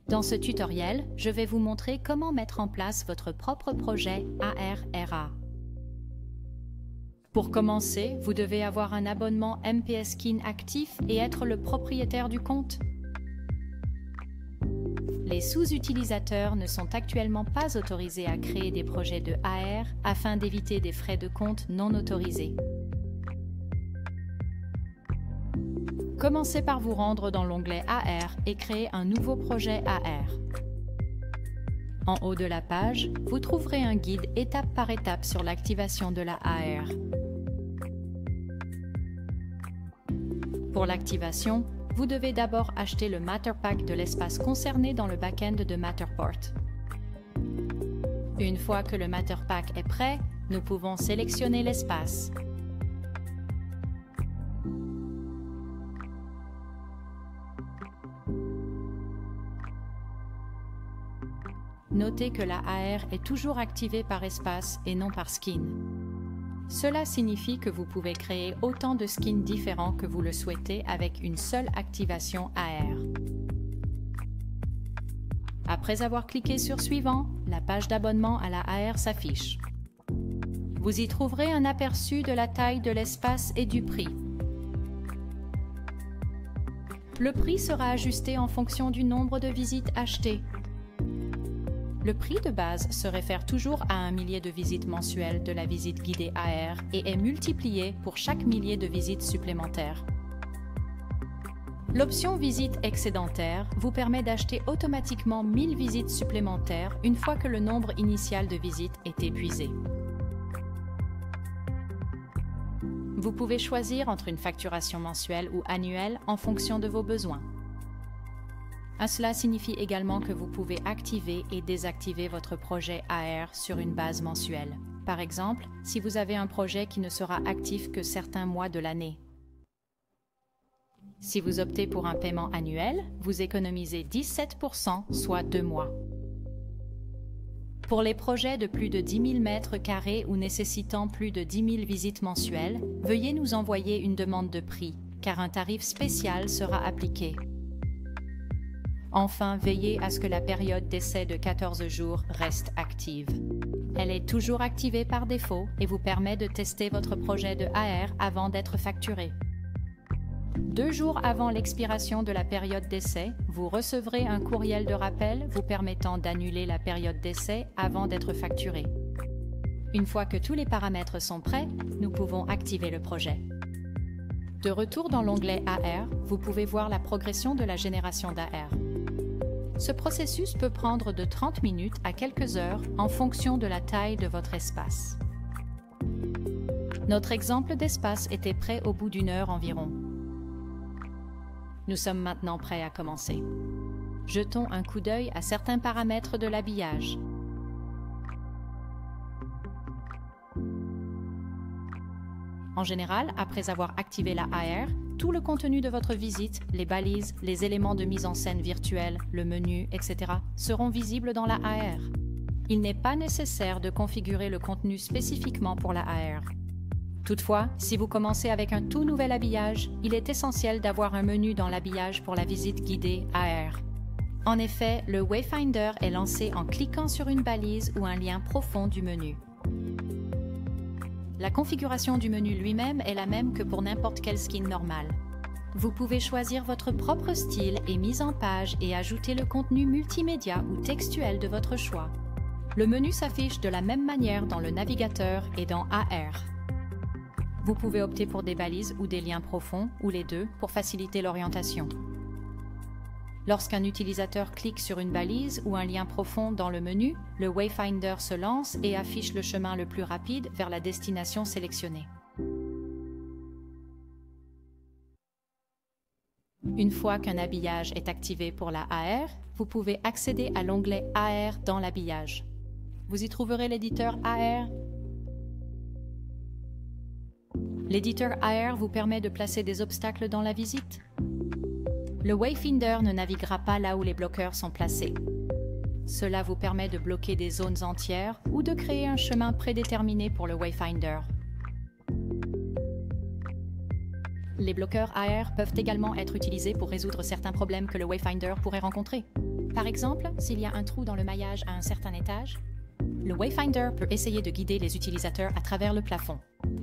Dans ce tutoriel, je vais vous montrer comment mettre en place votre propre projet AR/RA. Pour commencer, vous devez avoir un abonnement MPS Skin actif et être le propriétaire du compte. Les sous-utilisateurs ne sont actuellement pas autorisés à créer des projets de AR afin d'éviter des frais de compte non autorisés. Commencez par vous rendre dans l'onglet AR et créer un nouveau projet AR. En haut de la page, vous trouverez un guide étape par étape sur l'activation de la AR. Pour l'activation, vous devez d'abord acheter le Matterpack de l'espace concerné dans le back-end de Matterport. Une fois que le Matterpack est prêt, nous pouvons sélectionner l'espace. Notez que la AR est toujours activée par espace et non par skin. Cela signifie que vous pouvez créer autant de skins différents que vous le souhaitez avec une seule activation AR. Après avoir cliqué sur Suivant, la page d'abonnement à la AR s'affiche. Vous y trouverez un aperçu de la taille de l'espace et du prix. Le prix sera ajusté en fonction du nombre de visites achetées. Le prix de base se réfère toujours à un millier de visites mensuelles de la visite guidée AR et est multiplié pour chaque millier de visites supplémentaires. L'option Visite excédentaire vous permet d'acheter automatiquement 1000 visites supplémentaires une fois que le nombre initial de visites est épuisé. Vous pouvez choisir entre une facturation mensuelle ou annuelle en fonction de vos besoins. Cela signifie également que vous pouvez activer et désactiver votre projet AR sur une base mensuelle. Par exemple, si vous avez un projet qui ne sera actif que certains mois de l'année. Si vous optez pour un paiement annuel, vous économisez 17%, soit 2 mois. Pour les projets de plus de 10 000 mètres carrés ou nécessitant plus de 10 000 visites mensuelles, veuillez nous envoyer une demande de prix, car un tarif spécial sera appliqué. Enfin, veillez à ce que la période d'essai de 14 jours reste active. Elle est toujours activée par défaut et vous permet de tester votre projet de AR avant d'être facturé. 2 jours avant l'expiration de la période d'essai, vous recevrez un courriel de rappel vous permettant d'annuler la période d'essai avant d'être facturé. Une fois que tous les paramètres sont prêts, nous pouvons activer le projet. De retour dans l'onglet AR, vous pouvez voir la progression de la génération d'AR. Ce processus peut prendre de 30 minutes à quelques heures en fonction de la taille de votre espace. Notre exemple d'espace était prêt au bout d'1 heure environ. Nous sommes maintenant prêts à commencer. Jetons un coup d'œil à certains paramètres de l'habillage. En général, après avoir activé la AR, tout le contenu de votre visite, les balises, les éléments de mise en scène virtuelle, le menu, etc. seront visibles dans la AR. Il n'est pas nécessaire de configurer le contenu spécifiquement pour la AR. Toutefois, si vous commencez avec un tout nouvel habillage, il est essentiel d'avoir un menu dans l'habillage pour la visite guidée AR. En effet, le Wayfinder est lancé en cliquant sur une balise ou un lien profond du menu. La configuration du menu lui-même est la même que pour n'importe quel skin normal. Vous pouvez choisir votre propre style et mise en page et ajouter le contenu multimédia ou textuel de votre choix. Le menu s'affiche de la même manière dans le navigateur et dans AR. Vous pouvez opter pour des balises ou des liens profonds, ou les deux, pour faciliter l'orientation. Lorsqu'un utilisateur clique sur une balise ou un lien profond dans le menu, le Wayfinder se lance et affiche le chemin le plus rapide vers la destination sélectionnée. Une fois qu'un habillage est activé pour la AR, vous pouvez accéder à l'onglet AR dans l'habillage. Vous y trouverez l'éditeur AR. L'éditeur AR vous permet de placer des obstacles dans la visite. Le Wayfinder ne naviguera pas là où les bloqueurs sont placés. Cela vous permet de bloquer des zones entières ou de créer un chemin prédéterminé pour le Wayfinder. Les bloqueurs AR peuvent également être utilisés pour résoudre certains problèmes que le Wayfinder pourrait rencontrer. Par exemple, s'il y a un trou dans le maillage à un certain étage, le Wayfinder peut essayer de guider les utilisateurs à travers le plafond.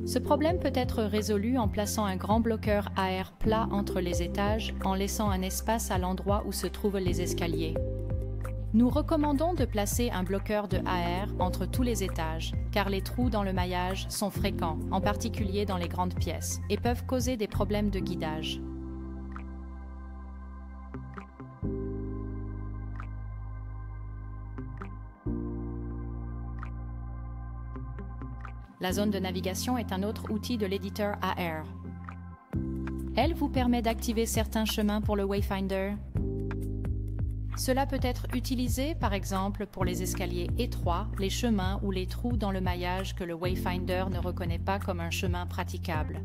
Ce problème peut être résolu en plaçant un grand bloqueur AR plat entre les étages en laissant un espace à l'endroit où se trouvent les escaliers. Nous recommandons de placer un bloqueur de AR entre tous les étages, car les trous dans le maillage sont fréquents, en particulier dans les grandes pièces, et peuvent causer des problèmes de guidage. La zone de navigation est un autre outil de l'éditeur AR. Elle vous permet d'activer certains chemins pour le Wayfinder. Cela peut être utilisé, par exemple, pour les escaliers étroits, les chemins ou les trous dans le maillage que le Wayfinder ne reconnaît pas comme un chemin praticable.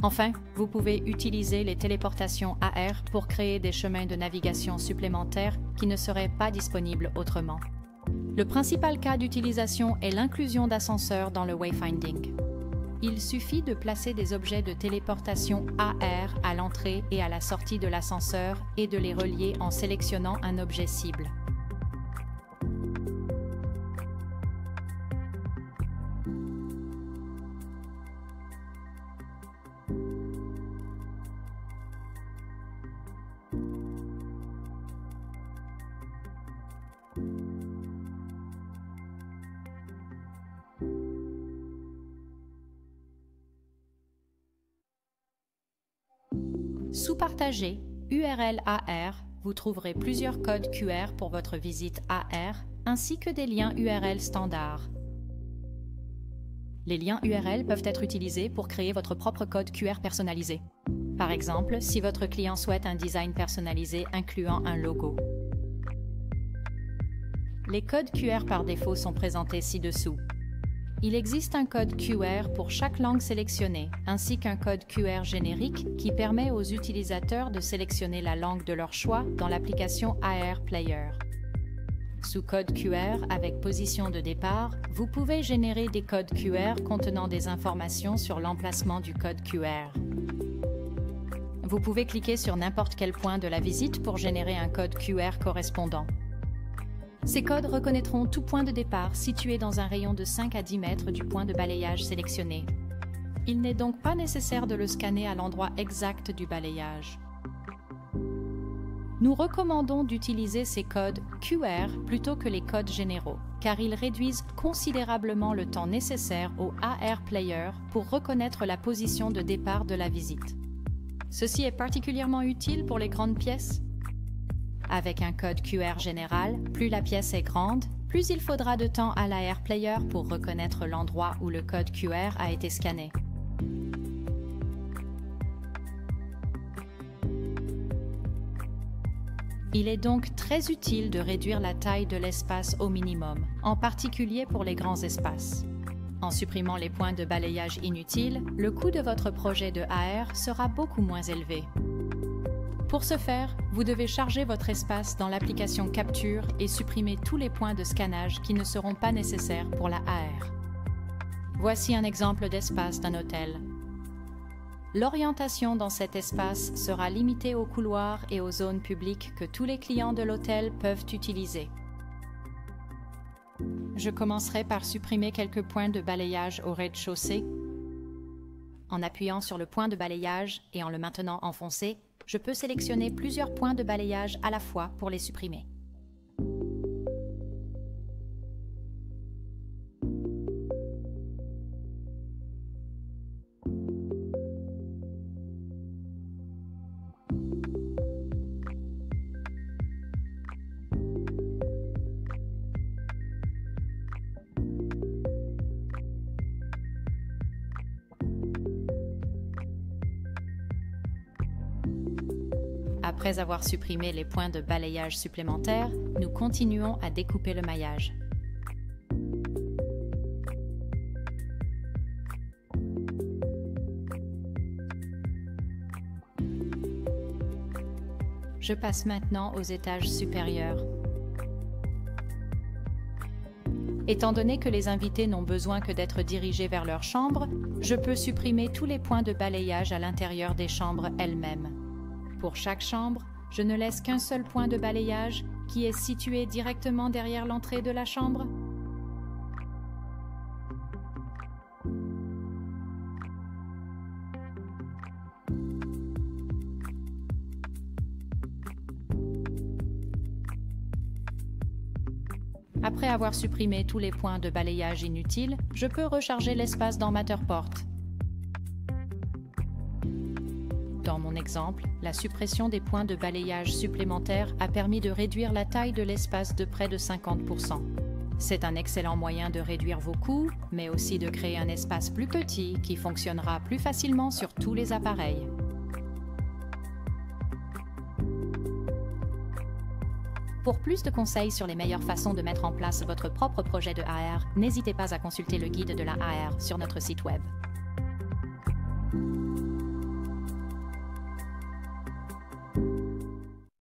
Enfin, vous pouvez utiliser les téléportations AR pour créer des chemins de navigation supplémentaires qui ne seraient pas disponibles autrement. Le principal cas d'utilisation est l'inclusion d'ascenseurs dans le wayfinding. Il suffit de placer des objets de téléportation AR à l'entrée et à la sortie de l'ascenseur et de les relier en sélectionnant un objet cible. Sous Partager, URL AR, vous trouverez plusieurs codes QR pour votre visite AR, ainsi que des liens URL standards. Les liens URL peuvent être utilisés pour créer votre propre code QR personnalisé. Par exemple, si votre client souhaite un design personnalisé incluant un logo. Les codes QR par défaut sont présentés ci-dessous. Il existe un code QR pour chaque langue sélectionnée, ainsi qu'un code QR générique qui permet aux utilisateurs de sélectionner la langue de leur choix dans l'application AR Player. Sous code QR avec position de départ, vous pouvez générer des codes QR contenant des informations sur l'emplacement du code QR. Vous pouvez cliquer sur n'importe quel point de la visite pour générer un code QR correspondant. Ces codes reconnaîtront tout point de départ situé dans un rayon de 5 à 10 mètres du point de balayage sélectionné. Il n'est donc pas nécessaire de le scanner à l'endroit exact du balayage. Nous recommandons d'utiliser ces codes QR plutôt que les codes généraux, car ils réduisent considérablement le temps nécessaire au AR Player pour reconnaître la position de départ de la visite. Ceci est particulièrement utile pour les grandes pièces. Avec un code QR général, plus la pièce est grande, plus il faudra de temps à l'AR Player pour reconnaître l'endroit où le code QR a été scanné. Il est donc très utile de réduire la taille de l'espace au minimum, en particulier pour les grands espaces. En supprimant les points de balayage inutiles, le coût de votre projet de AR sera beaucoup moins élevé. Pour ce faire, vous devez charger votre espace dans l'application Capture et supprimer tous les points de scannage qui ne seront pas nécessaires pour la AR. Voici un exemple d'espace d'un hôtel. L'orientation dans cet espace sera limitée aux couloirs et aux zones publiques que tous les clients de l'hôtel peuvent utiliser. Je commencerai par supprimer quelques points de balayage au rez-de-chaussée. En appuyant sur le point de balayage et en le maintenant enfoncé, je peux sélectionner plusieurs points de balayage à la fois pour les supprimer. Après avoir supprimé les points de balayage supplémentaires, nous continuons à découper le maillage. Je passe maintenant aux étages supérieurs. Étant donné que les invités n'ont besoin que d'être dirigés vers leur chambre, je peux supprimer tous les points de balayage à l'intérieur des chambres elles-mêmes. Pour chaque chambre, je ne laisse qu'un seul point de balayage qui est situé directement derrière l'entrée de la chambre. Après avoir supprimé tous les points de balayage inutiles, je peux recharger l'espace dans Matterport. Dans mon exemple, la suppression des points de balayage supplémentaires a permis de réduire la taille de l'espace de près de 50%. C'est un excellent moyen de réduire vos coûts, mais aussi de créer un espace plus petit qui fonctionnera plus facilement sur tous les appareils. Pour plus de conseils sur les meilleures façons de mettre en place votre propre projet de AR, n'hésitez pas à consulter le guide de la AR sur notre site web.